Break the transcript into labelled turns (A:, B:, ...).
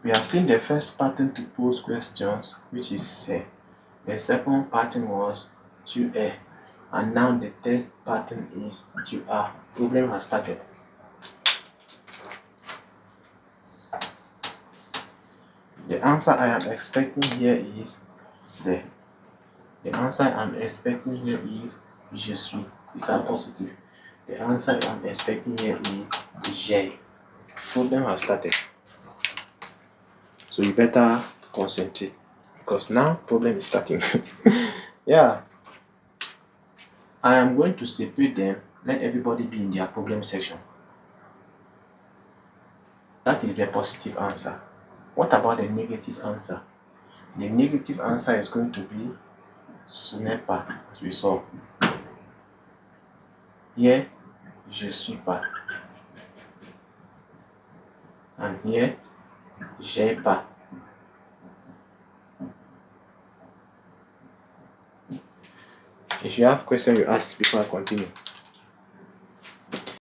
A: We have seen the first pattern to pose questions, which is say. The second pattern was tu es, and now the third pattern is tu as. Problem has started. The answer I am expecting here is c'est. The answer I'm expecting here is je suis. These are positive. The answer I'm expecting here is j'ai. Problem has started. So you better concentrate because now problem is starting. Yeah. I am going to separate them. Let everybody be in their problem section. That is a positive answer. What about the negative answer? The negative answer is going to be ce n'est pas, as we saw. Here, je suis pas. And here, j'ai pas. If you have questions, you ask before I continue.